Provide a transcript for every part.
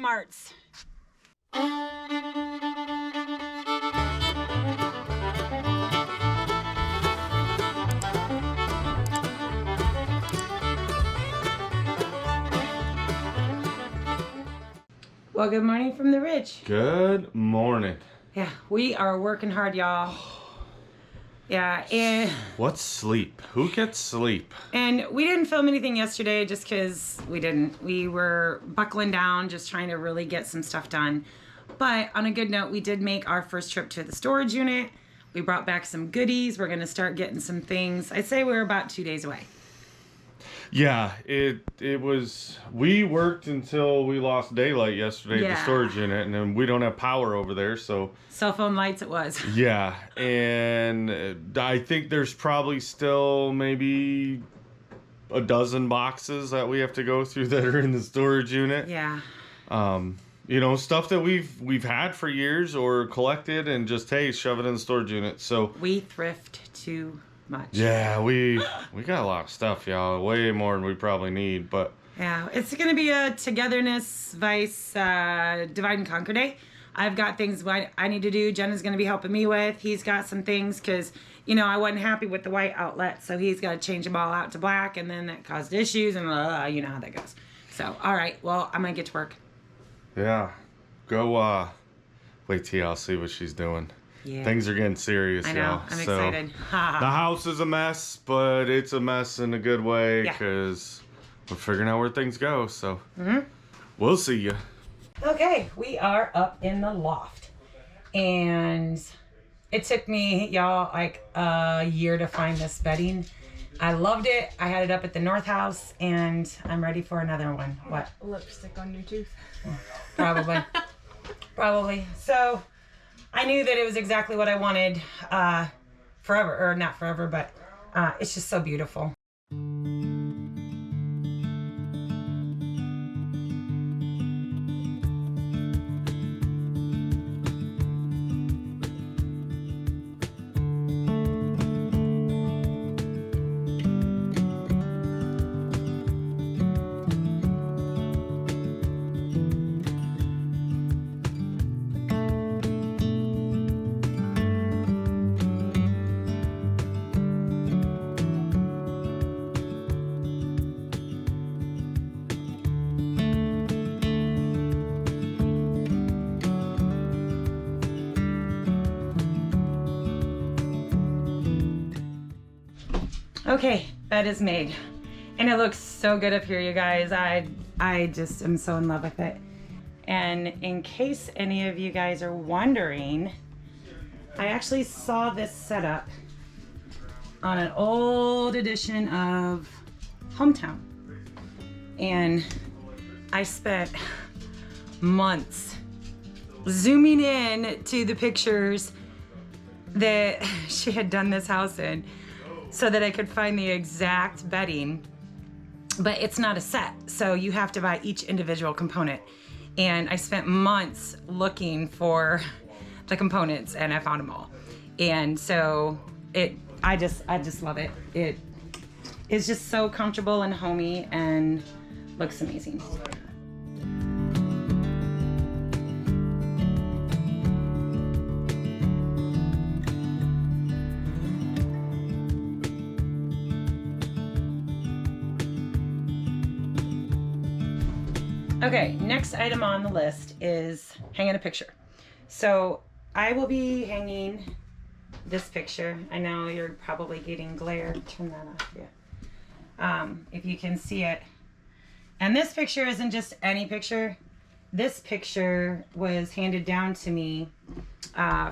smarts. Well, good morning from the ridge. Good morning. Yeah, we are working hard, y'all. Yeah, and what's sleep? Who gets sleep? And we didn't film anything yesterday just because we didn't. We were buckling down, just trying to really get some stuff done. But on a good note, we did make our first trip to the storage unit. We brought back some goodies. We're going to start getting some things. I'd say we're about 2 days away. Yeah, it was, we worked until we lost daylight yesterday at the storage unit, and then we don't have power over there, so. Cell phone lights it was. Yeah, and I think there's probably still maybe a dozen boxes that we have to go through that are in the storage unit. Yeah. You know, stuff that we've had for years or collected and just, hey, shove it in the storage unit, so. We thrift too much. Yeah, we got a lot of stuff, y'all. Way more than we probably need, but yeah, it's gonna be a togetherness vice divide and conquer day. I've got things I need to do. Jenna's gonna be helping me with. He's got some things because you know I wasn't happy with the white outlet, so he's got to change them all out to black, and then that caused issues, and you know how that goes. So all right, well I'm gonna get to work. Yeah, go wait till y'all see what she's doing. Yeah. Things are getting serious, I know. y'all. I'm excited. The house is a mess, but it's a mess in a good way because we're figuring out where things go. So we'll see you. Okay, we are up in the loft, and it took me, y'all, like a year to find this bedding. I loved it. I had it up at the North House, and I'm ready for another one. What? Lipstick on your tooth. Probably. Probably. So I knew that it was exactly what I wanted forever, or not forever, but it's just so beautiful. Okay, bed is made. And it looks so good up here, you guys. I just am so in love with it. And in case any of you guys are wondering, I actually saw this setup on an old edition of Hometown. And I spent months zooming in to the pictures that she had done this house in, so that I could find the exact bedding, but it's not a set, so you have to buy each individual component. And I spent months looking for the components, and I found them all. And so I just love it. It is just so comfortable and homey and looks amazing. Okay, next item on the list is hanging a picture. So I will be hanging this picture. I know you're probably getting glare. Turn that off, yeah. If you can see it. And this picture isn't just any picture. This picture was handed down to me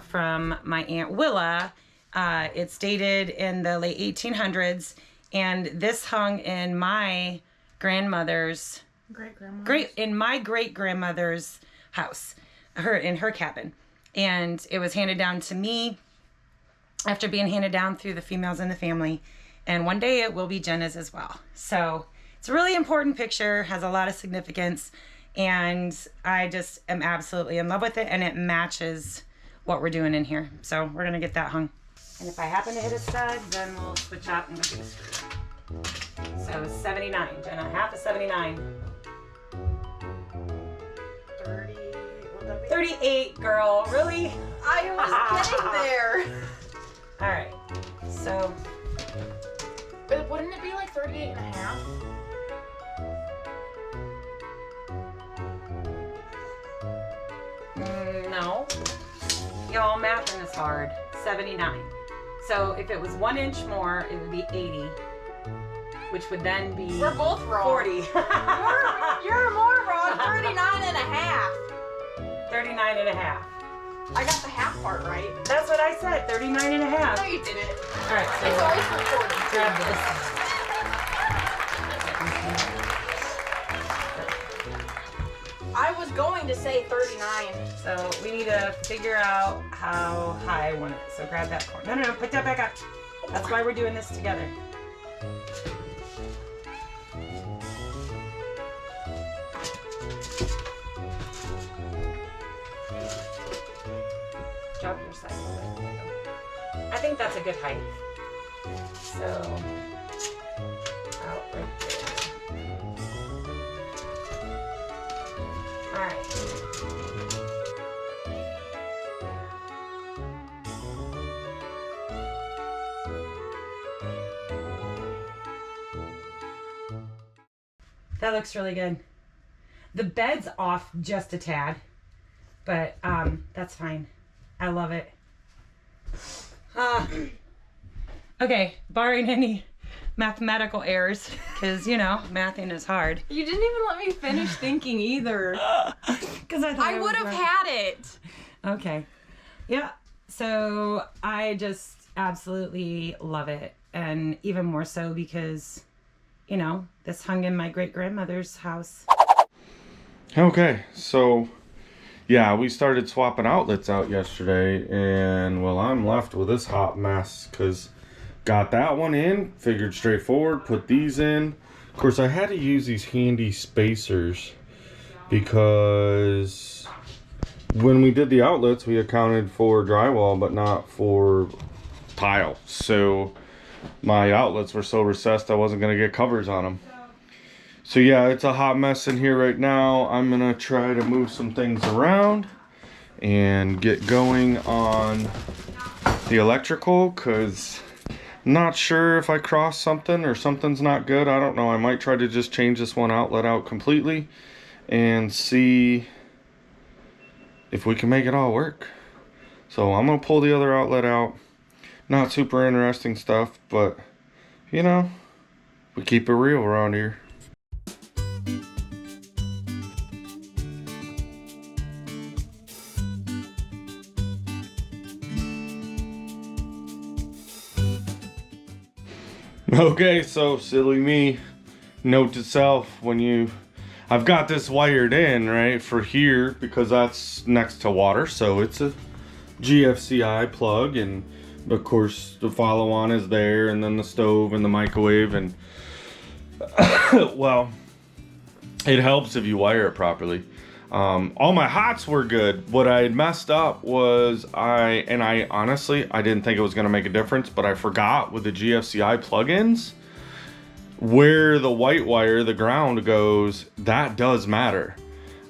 from my Aunt Willa. It's dated in the late 1800s, and this hung in my grandmother's great-grandmother's house, in her cabin. And it was handed down to me after being handed down through the females in the family. And one day it will be Jenna's as well. So it's a really important picture, has a lot of significance, and I just am absolutely in love with it, and it matches what we're doing in here. So we're gonna get that hung. And if I happen to hit a stud, then we'll switch out and go get a screw. So 79, Jenna, half of 79. 3, 38, girl. Really? I was getting there. All right. So, But wouldn't it be like 38 and a half? No. Y'all, mathing is hard. 79. So if it was 1 inch more, it would be 80, which would then be We're both wrong. 40. You're more wrong. 39 and a half. 39 and a half. I got the half part right. That's what I said, 39 and a half. No, you didn't. All right, It's so always recorded. grab this. I was going to say 39. So we need to figure out how high I want it. So grab that corner. No, put that back up. That's why we're doing this together. Drop your side a little bit. I think that's a good height. So, out right there. All right. That looks really good. The bed's off just a tad, but that's fine. I love it. Okay, barring any mathematical errors, because you know, mathing is hard. You didn't even let me finish thinking either. Because I would have had it. Okay. Yeah. So I just absolutely love it. And even more so because, you know, this hung in my great-grandmother's house. Okay, so yeah, we started swapping outlets out yesterday, and well, I'm left with this hot mess because got that one in, figured straightforward, put these in. Of course, I had to use these handy spacers because when we did the outlets, we accounted for drywall, but not for tile. So my outlets were so recessed, I wasn't gonna get covers on them. So yeah, it's a hot mess in here right now. I'm gonna try to move some things around and get going on the electrical, because not sure if I crossed something or something's not good. I don't know. I might try to just change this one outlet out completely and see if we can make it all work. So I'm gonna pull the other outlet out. Not super interesting stuff, but you know, we keep it real around here. Okay, so silly me. Note to self, I've got this wired in, right, for here because that's next to water, so it's a GFCI plug, and of course the follow on is there, and then the stove and the microwave, and well, it helps if you wire it properly. All my hots were good. What I had messed up was I honestly, I didn't think it was going to make a difference, but I forgot with the GFCI plugins where the white wire, the ground goes, that does matter.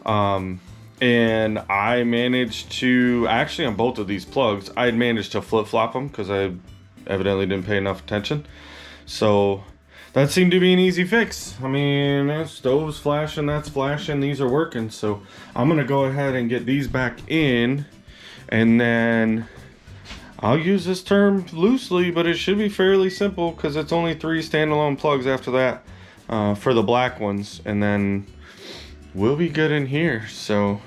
And I managed to, actually on both of these plugs, I had managed to flip-flop them because I evidently didn't pay enough attention. So that seemed to be an easy fix. I mean, stove's flashing, that's flashing, these are working. So I'm gonna go ahead and get these back in, and then I'll use this term loosely, but it should be fairly simple because it's only 3 standalone plugs after that for the black ones, and then we'll be good in here. So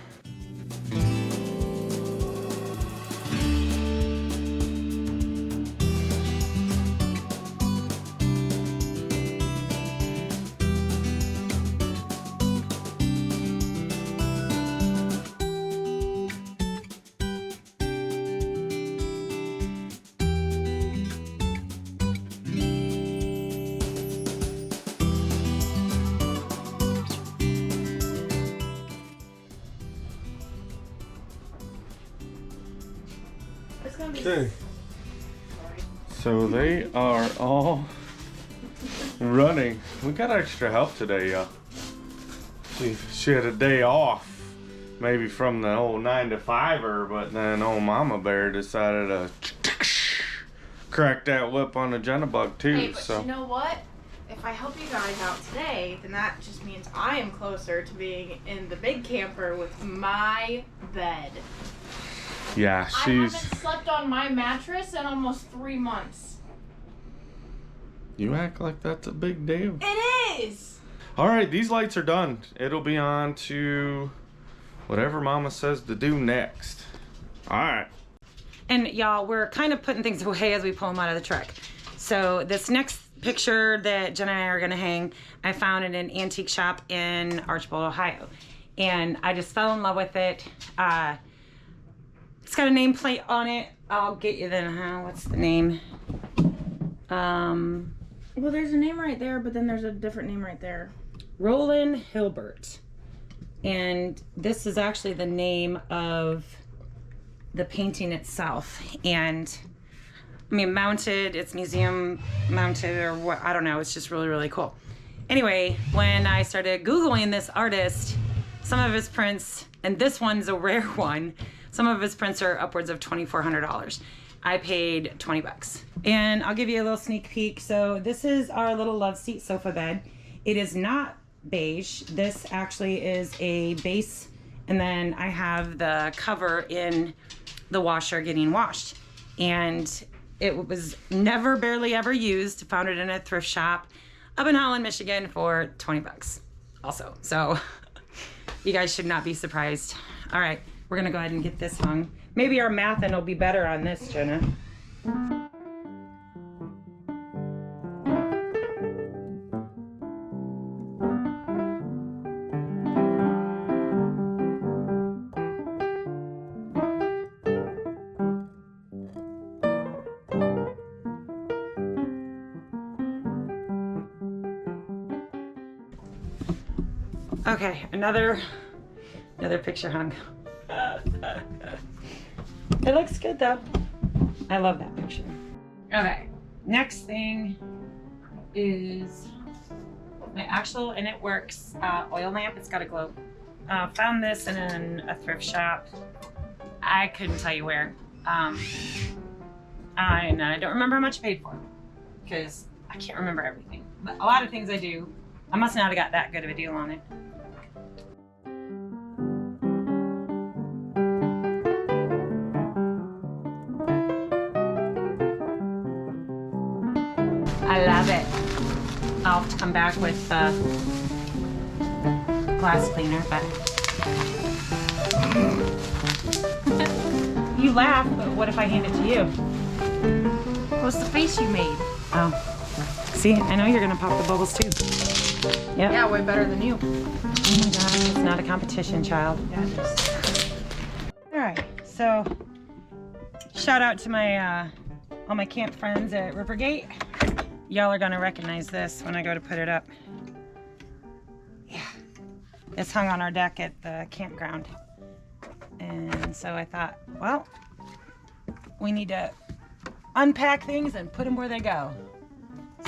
okay, so they are all running. We got extra help today, y'all. She had a day off, maybe from the old 9 to 5er, but then old Mama Bear decided to crack that whip on the Jennybug too. Hey, but so you know what? If I help you guys out today, then that just means I am closer to being in the big camper with my bed. yeah, I she's. haven't slept on my mattress in almost 3 months. You act like that's a big deal. It is! All right, these lights are done. It'll be on to whatever Mama says to do next. All right. And y'all, we're kind of putting things away as we pull them out of the truck. So this next picture that Jen and I are gonna hang, I found in an antique shop in Archbold, Ohio. And I just fell in love with it. It's got a nameplate on it. I'll get you the, what's the name? Well, there's a name right there, but then there's a different name right there. Roland Hilbert. And this is actually the name of the painting itself. And I mean, mounted, it's museum mounted or what, I don't know. It's just really, really cool. Anyway, when I started Googling this artist, some of his prints, and this one's a rare one, some of his prints are upwards of $2,400. I paid 20 bucks. And I'll give you a little sneak peek. So this is our little love seat sofa bed. It is not beige. This actually is a base, and then I have the cover in the washer getting washed. And it was never, barely ever used. Found it in a thrift shop up in Holland, Michigan for 20 bucks also. So you guys should not be surprised. All right, we're gonna go ahead and get this hung. Maybe our math-in will be better on this, Jenna. Okay, another picture hung. It looks good though. I love that picture. Okay, next thing is my actual, and it works, oil lamp. It's got a globe. Found this in a thrift shop. I couldn't tell you where. And I don't remember how much I paid for it because I can't remember everything. But a lot of things I do, I must not have got that good of a deal on it. I love it. I'll have to come back with glass cleaner, but you laugh, but what if I hand it to you? What's the face you made? Oh, see, I know you're gonna pop the bubbles too. Yep. Yeah, way better than you. Oh my God, it's not a competition, child. Yeah, it is. All right, so shout out to my all my camp friends at Rivergate. Y'all are gonna recognize this when I go to put it up. Yeah, it's hung on our deck at the campground. And so I thought, well, we need to unpack things and put them where they go.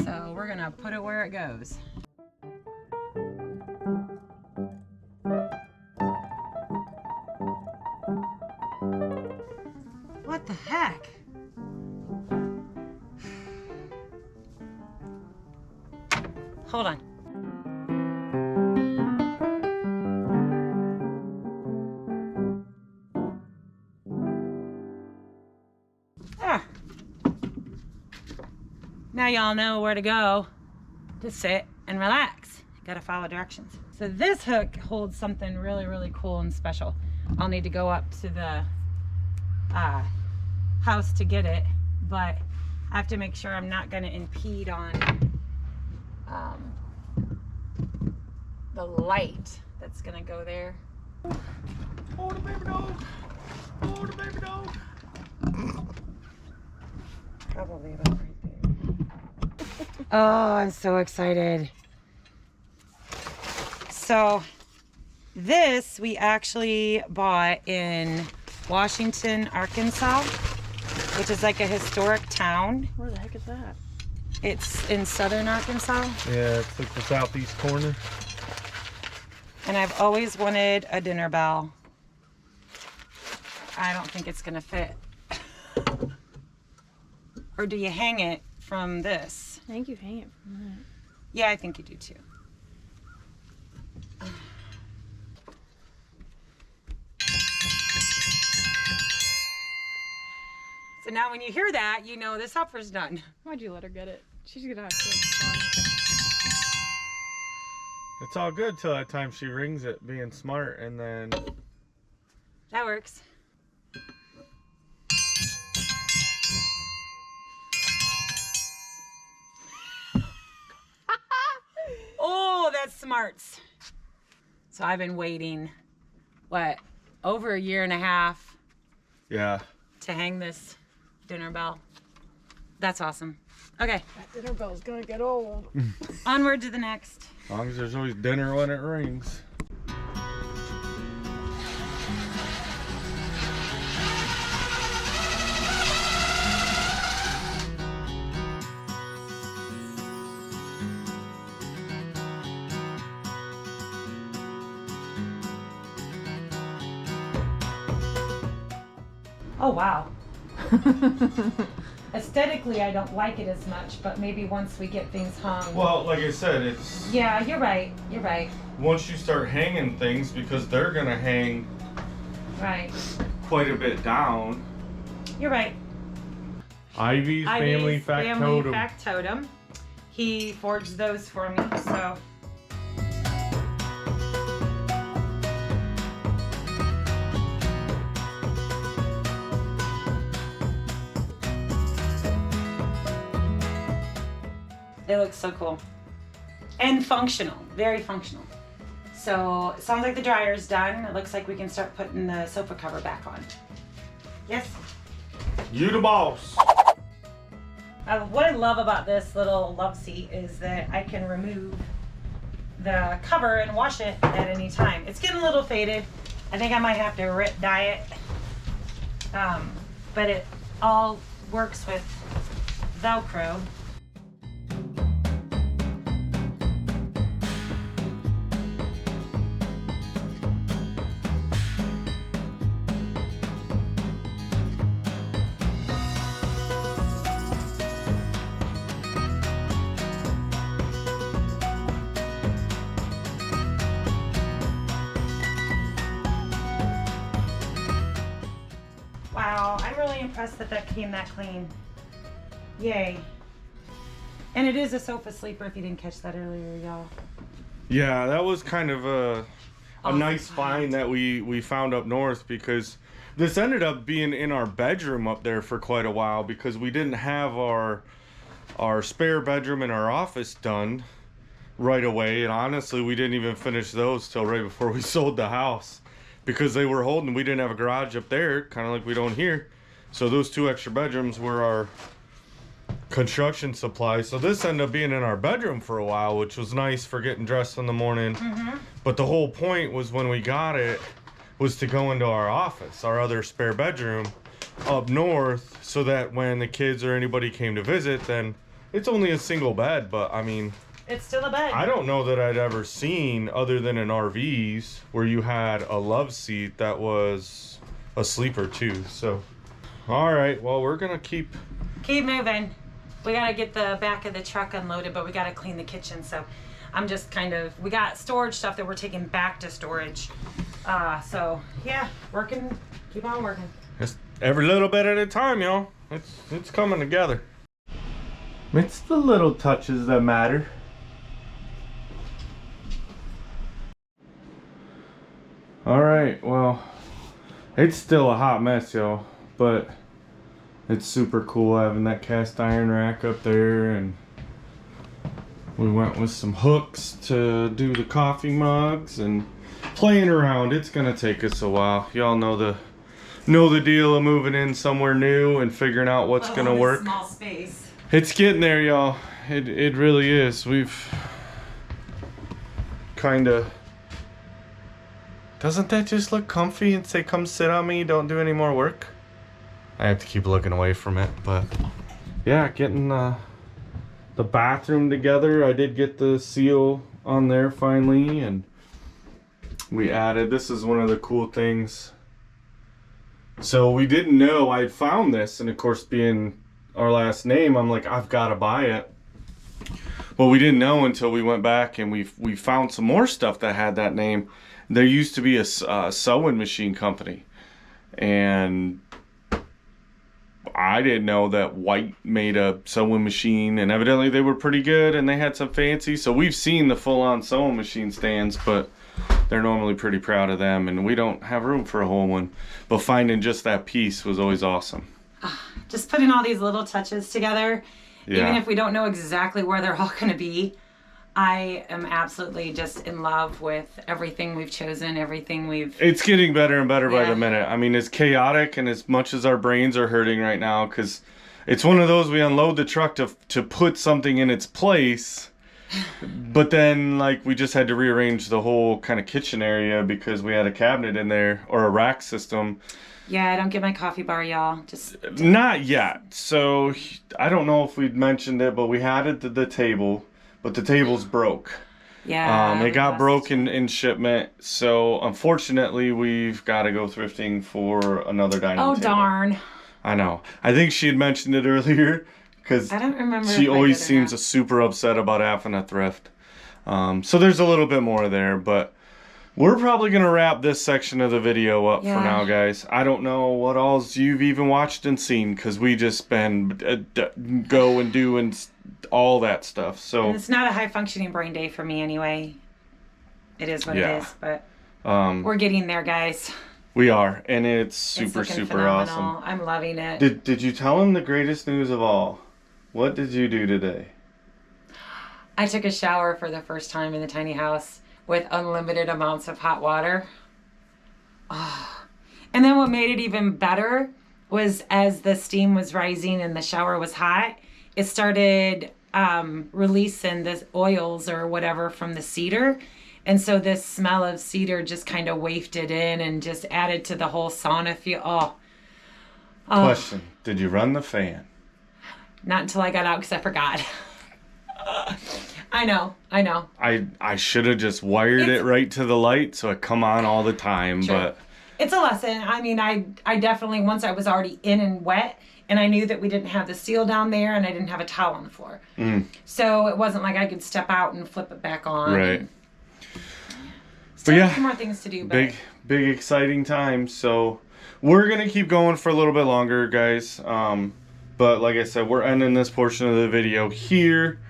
So we're gonna put it where it goes. What the heck? Hold on. Ah. Now y'all know where to go to sit and relax. Gotta follow directions. So this hook holds something really, really cool and special. I'll need to go up to the house to get it, but I have to make sure I'm not gonna impede on the light that's gonna go there. Oh, the baby dog. Oh, the baby dog. Probably about right there. Oh, I'm so excited. So this we actually bought in Washington, Arkansas, which is like a historic town. Where the heck is that? It's in southern Arkansas. Yeah, it's like the southeast corner. And I've always wanted a dinner bell. I don't think it's gonna fit. Or do you hang it from this? I think you hang it from that. Yeah, I think you do too. So now when you hear that, you know this upper's done. Why'd you let her get it? She's gonna have so much fun. It's all good till that time she rings it, being smart, and then... That works. Oh, that's smarts. So I've been waiting, what, over a year and a half Yeah. to hang this dinner bell. That's awesome. Okay, That dinner bell's gonna get old. onward to the next. As long as there's always dinner when it rings. Oh, wow. Aesthetically, I don't like it as much, but maybe once we get things hung. Well, like I said, it's... Yeah, you're right. You're right. Once you start hanging things, because they're gonna hang Right. quite a bit down. You're right. Ivy's Family Factotum. Factotum. He forged those for me, so. They look so cool. And functional, very functional. So it sounds like the dryer's done. It looks like we can start putting the sofa cover back on. Yes? You the boss. What I love about this little love seat is that I can remove the cover and wash it at any time. It's getting a little faded. I think I might have to dye it. But it all works with Velcro. Wow, I'm really impressed that that came that clean. Yay. And it is a sofa sleeper if you didn't catch that earlier, y'all. Yeah, that was kind of a Awesome nice find that we found up north, because this ended up being in our bedroom up there for quite a while, because we didn't have our spare bedroom and our office done right away, and honestly we didn't even finish those till right before we sold the house, because they were holding, we didn't have a garage up there, kind of like we don't here. So those 2 extra bedrooms were our construction supplies. So this ended up being in our bedroom for a while, which was nice for getting dressed in the morning. But the whole point was, when we got it, was to go into our office, our other spare bedroom up north, so that when the kids or anybody came to visit, then it's only a single bed, but I mean, It's still a bed. I don't know that I'd ever seen, other than in RVs, where you had a love seat that was a sleeper too. So, all right, well, we're gonna keep moving. We gotta get the back of the truck unloaded, but we gotta clean the kitchen. So I'm just kind of, we got storage stuff that we're taking back to storage. So yeah, working, keep on working. just every little bit at a time, y'all. It's coming together. It's the little touches that matter. All right, well, it's still a hot mess, y'all, but it's super cool having that cast iron rack up there, and we went with some hooks to do the coffee mugs and playing around. It's gonna take us a while. Y'all know the deal of moving in somewhere new and figuring out what's gonna work. Small space. It's getting there, y'all. It really is. We've kind of... Doesn't that just look comfy and say, come sit on me, don't do any more work? I have to keep looking away from it, but yeah, getting the bathroom together. I did get the seal on there finally, and we added, this is one of the cool things So we didn't know I'd found this, and of course being our last name, I'm like, I've got to buy it. Well, we didn't know until we went back and we found some more stuff that had that name. There used to be a sewing machine company, and I didn't know that White made a sewing machine, and evidently they were pretty good and they had some fancy. So we've seen the full-on sewing machine stands, but they're normally pretty proud of them, and we don't have room for a whole one. But finding just that piece was always awesome. Just putting all these little touches together, Yeah. even if we don't know exactly where they're all going to be, I am absolutely just in love with everything we've chosen, everything we've... It's getting better and better by Yeah. the minute. I mean, it's chaotic, and as much as our brains are hurting right now, because it's one of those, we unload the truck to put something in its place, but then, like, we just had to rearrange the whole kind of kitchen area because we had a cabinet in there, or a rack system. Yeah, I don't get my coffee bar, y'all. Just Not yet. So, I don't know if we'd mentioned it, but we had it at the table, but the table's broke. yeah. It got broken in shipment, so unfortunately we've got to go thrifting for another dining Oh, table. darn. I know. I think she had mentioned it earlier, because I don't remember. she if I always did or seems not. super upset about having a thrift. So there's a little bit more there, but we're probably going to wrap this section of the video up Yeah. for now, guys. I don't know what alls you've even watched and seen, because we just been go and do and all that stuff. So And it's not a high-functioning brain day for me anyway. It is what Yeah. it is, but we're getting there, guys. we are, and it's It's super looking super phenomenal. awesome. I'm loving it. Did you tell him the greatest news of all? What did you do today? I took a shower for the first time in the tiny house with unlimited amounts of hot water. Oh. And then what made it even better was as the steam was rising and the shower was hot, it started releasing the oils or whatever from the cedar. And so this smell of cedar just kind of wafted in and just added to the whole sauna feel. Oh. Question: did you run the fan? Not until I got out because I forgot. I know. I should have just wired it right to the light so it come on all the time, True. but It's a lesson. I mean, I definitely, once I was already in and wet, and I knew that we didn't have the seal down there, and I didn't have a towel on the floor. So it wasn't like I could step out and flip it back on. right. Still But a yeah, few more things to do, but big exciting time. So we're gonna keep going for a little bit longer, guys. But like I said, we're ending this portion of the video here,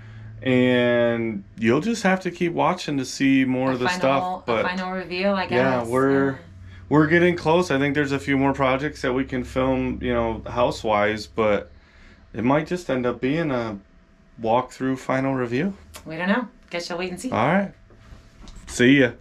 and you'll just have to keep watching to see more of the stuff. But a final reveal, I guess. yeah, we're getting close. I think there's a few more projects that we can film, house-wise, but it might just end up being a walkthrough final review. We don't know. Guess you'll wait and see. All right. See ya.